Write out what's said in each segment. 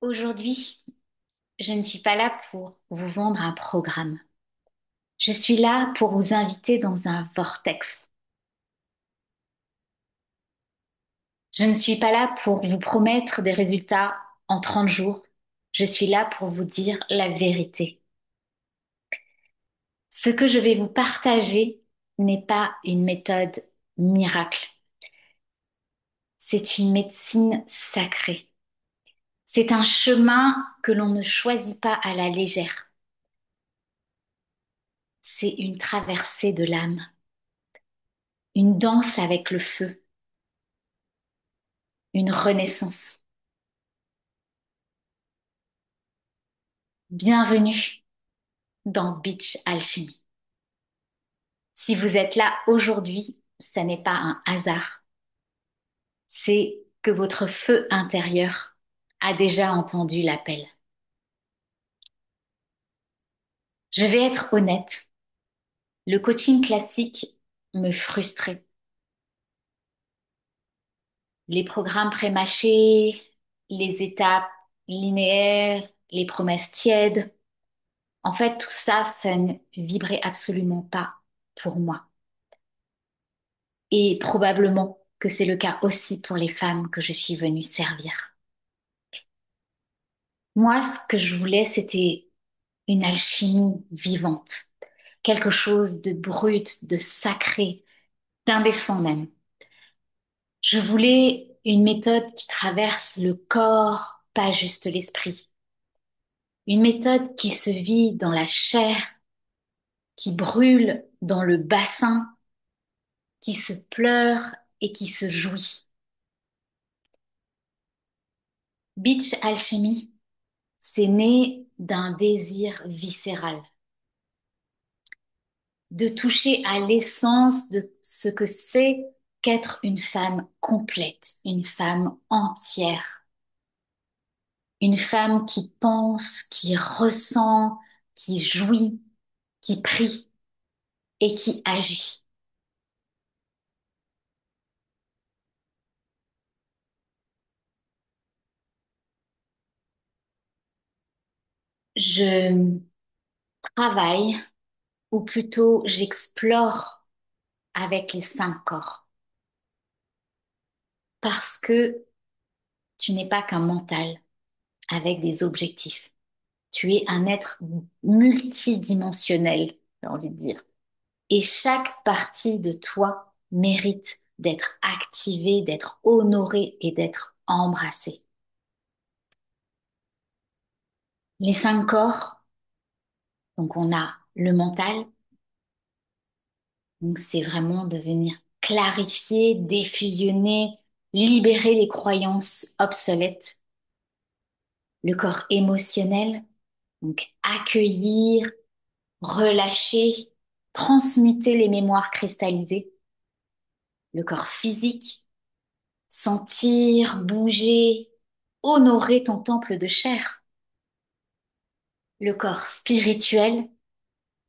Aujourd'hui, je ne suis pas là pour vous vendre un programme. Je suis là pour vous inviter dans un vortex. Je ne suis pas là pour vous promettre des résultats en 30 jours. Je suis là pour vous dire la vérité. Ce que je vais vous partager n'est pas une méthode miracle. C'est une médecine sacrée. C'est un chemin que l'on ne choisit pas à la légère. C'est une traversée de l'âme, une danse avec le feu, une renaissance. Bienvenue dans Beach Alchemy. Si vous êtes là aujourd'hui, ce n'est pas un hasard. C'est que votre feu intérieur a déjà entendu l'appel. Je vais être honnête, le coaching classique me frustrait. Les programmes prémâchés, les étapes linéaires, les promesses tièdes. En fait, tout ça, ça ne vibrait absolument pas pour moi. Et probablement que c'est le cas aussi pour les femmes que je suis venue servir. Moi, ce que je voulais, c'était une alchimie vivante, quelque chose de brut, de sacré, d'indécent même. Je voulais une méthode qui traverse le corps, pas juste l'esprit. Une méthode qui se vit dans la chair, qui brûle dans le bassin, qui se pleure et qui se jouit. Beach Alchemy, c'est né d'un désir viscéral, de toucher à l'essence de ce que c'est qu'être une femme complète, une femme entière, une femme qui pense, qui ressent, qui jouit, qui prie et qui agit. Je travaille, ou plutôt j'explore avec les 5 corps, parce que tu n'es pas qu'un mental avec des objectifs. Tu es un être multidimensionnel, j'ai envie de dire. Et chaque partie de toi mérite d'être activée, d'être honorée et d'être embrassée. Les 5 corps, donc on a le mental, donc c'est vraiment de venir clarifier, défusionner, libérer les croyances obsolètes. Le corps émotionnel, donc accueillir, relâcher, transmuter les mémoires cristallisées. Le corps physique, sentir, bouger, honorer ton temple de chair. Le corps spirituel,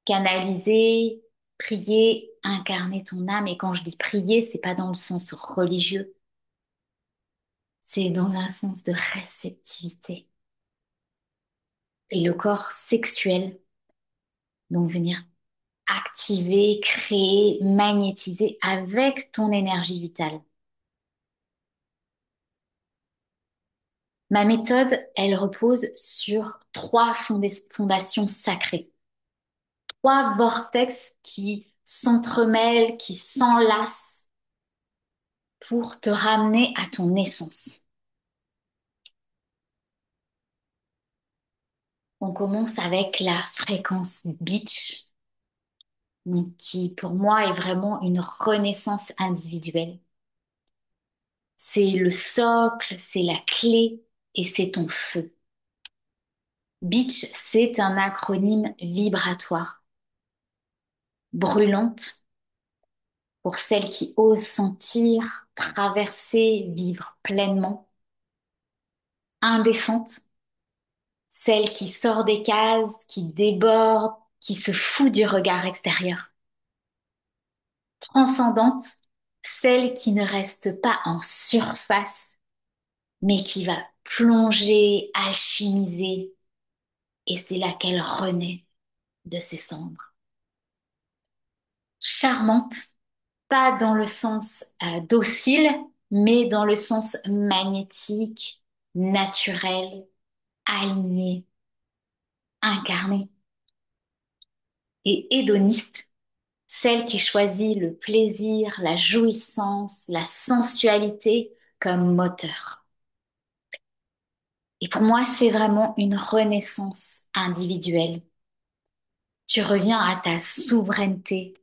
canaliser, prier, incarner ton âme. Et quand je dis prier, c'est pas dans le sens religieux, c'est dans un sens de réceptivité. Et le corps sexuel, donc venir activer, créer, magnétiser avec ton énergie vitale. Ma méthode, elle repose sur 3 fondations sacrées. 3 vortex qui s'entremêlent, qui s'enlacent pour te ramener à ton essence. On commence avec la fréquence beach, donc qui pour moi est vraiment une renaissance individuelle. C'est le socle, c'est la clé et c'est ton feu. Beach, c'est un acronyme vibratoire, brûlante pour celles qui osent sentir, traverser, vivre pleinement, indécente, celle qui sort des cases, qui déborde, qui se fout du regard extérieur, transcendante, celle qui ne reste pas en surface, mais qui va plonger, alchimiser, et c'est là qu'elle renaît de ses cendres. Charmante, pas dans le sens docile, mais dans le sens magnétique, naturel, aligné, incarné. Et hédoniste, celle qui choisit le plaisir, la jouissance, la sensualité comme moteur. Et pour moi, c'est vraiment une renaissance individuelle. Tu reviens à ta souveraineté.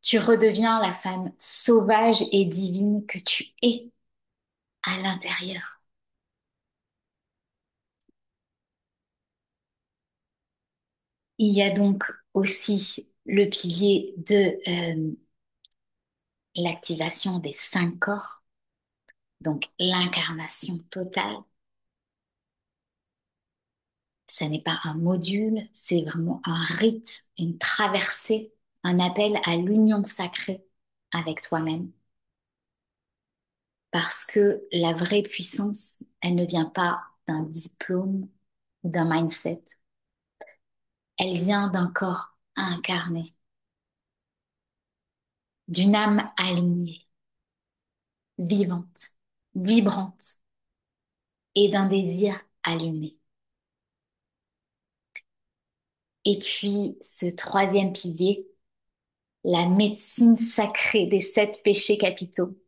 Tu redeviens la femme sauvage et divine que tu es à l'intérieur. Il y a donc aussi le pilier de l'activation des 5 corps, donc l'incarnation totale. Ce n'est pas un module, c'est vraiment un rite, une traversée, un appel à l'union sacrée avec toi-même. Parce que la vraie puissance, elle ne vient pas d'un diplôme ou d'un mindset. Elle vient d'un corps incarné, d'une âme alignée, vivante, vibrante et d'un désir allumé. Et puis, ce troisième pilier, la médecine sacrée des 7 péchés capitaux,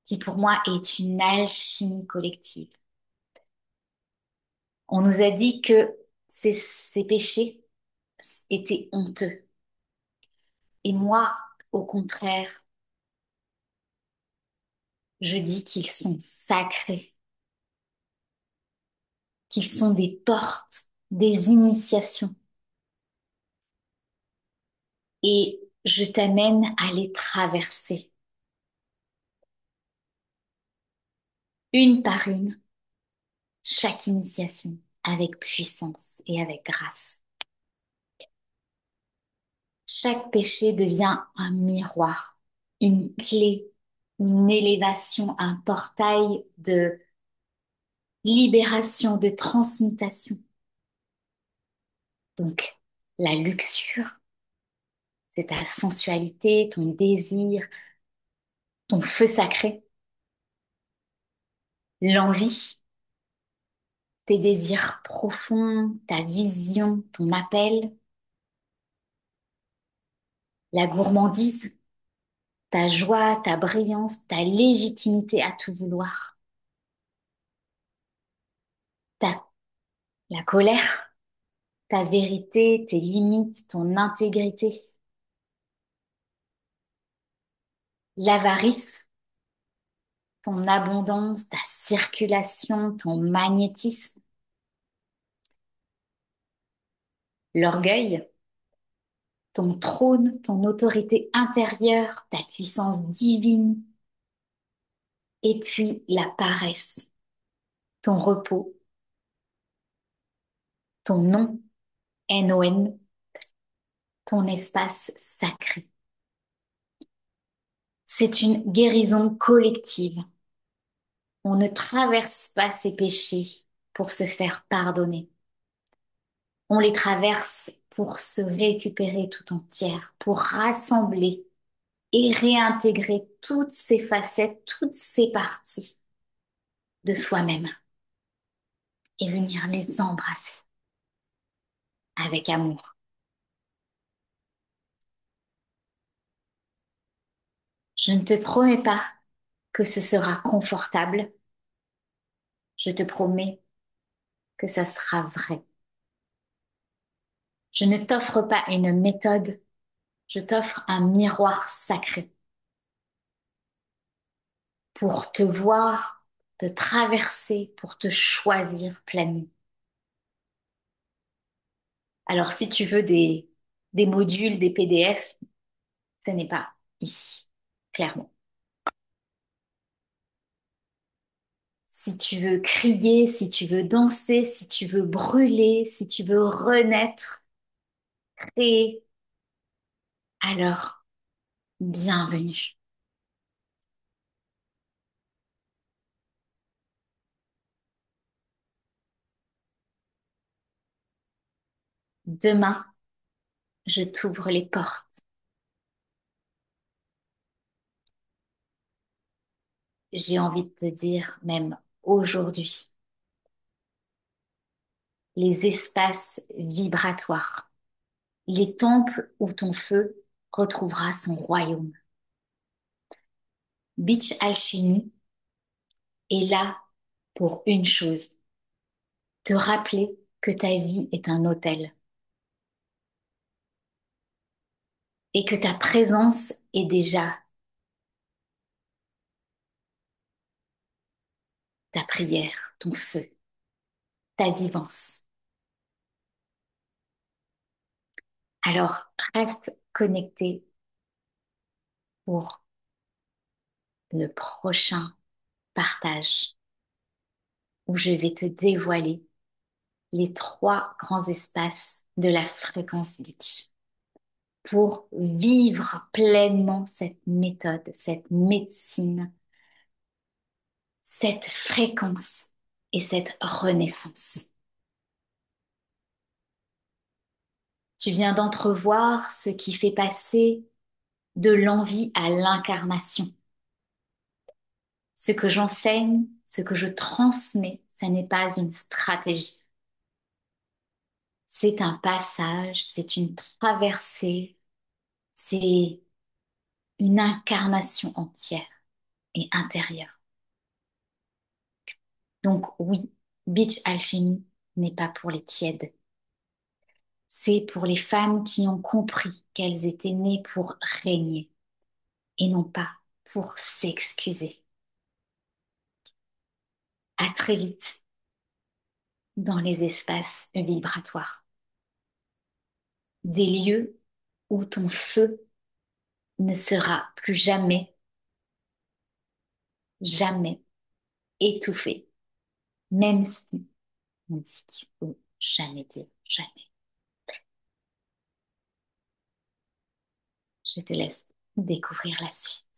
qui pour moi est une alchimie collective. On nous a dit que ces péchés étaient honteux. Et moi, au contraire, je dis qu'ils sont sacrés, qu'ils sont des portes, des initiations. Et je t'amène à les traverser, une par une, chaque initiation, avec puissance et avec grâce. Chaque péché devient un miroir, une clé, une élévation, un portail de libération, de transmutation. Donc, la luxure, c'est ta sensualité, ton désir, ton feu sacré. L'envie, tes désirs profonds, ta vision, ton appel. La gourmandise, ta joie, ta brillance, ta légitimité à tout vouloir. Ta, la colère, ta vérité, tes limites, ton intégrité. L'avarice, ton abondance, ta circulation, ton magnétisme. L'orgueil, ton trône, ton autorité intérieure, ta puissance divine. Et puis la paresse, ton repos, ton nom, NON, ton espace sacré. C'est une guérison collective. On ne traverse pas ces péchés pour se faire pardonner. On les traverse pour se récupérer tout entière, pour rassembler et réintégrer toutes ces facettes, toutes ces parties de soi-même et venir les embrasser avec amour. Je ne te promets pas que ce sera confortable. Je te promets que ça sera vrai. Je ne t'offre pas une méthode, je t'offre un miroir sacré pour te voir, te traverser, pour te choisir pleinement. Alors, si tu veux des modules, des PDF, ce n'est pas ici, clairement. Si tu veux crier, si tu veux danser, si tu veux brûler, si tu veux renaître, créer, alors bienvenue. Demain, je t'ouvre les portes. J'ai envie de te dire même aujourd'hui, les espaces vibratoires, les temples où ton feu retrouvera son royaume. Beach Alchemy est là pour une chose, te rappeler que ta vie est un hôtel et que ta présence est déjà ta prière, ton feu, ta vivance. Alors, reste connecté pour le prochain partage où je vais te dévoiler les trois grands espaces de la fréquence beach pour vivre pleinement cette méthode, cette médecine, cette fréquence et cette renaissance. Tu viens d'entrevoir ce qui fait passer de l'envie à l'incarnation. Ce que j'enseigne, ce que je transmets, ça n'est pas une stratégie. C'est un passage, c'est une traversée, c'est une incarnation entière et intérieure. Donc oui, Beach Alchemy n'est pas pour les tièdes. C'est pour les femmes qui ont compris qu'elles étaient nées pour régner et non pas pour s'excuser. À très vite dans les espaces vibratoires, des lieux où ton feu ne sera plus jamais, jamais étouffé, même si on dit qu'il faut jamais dire jamais. Je te laisse découvrir la suite.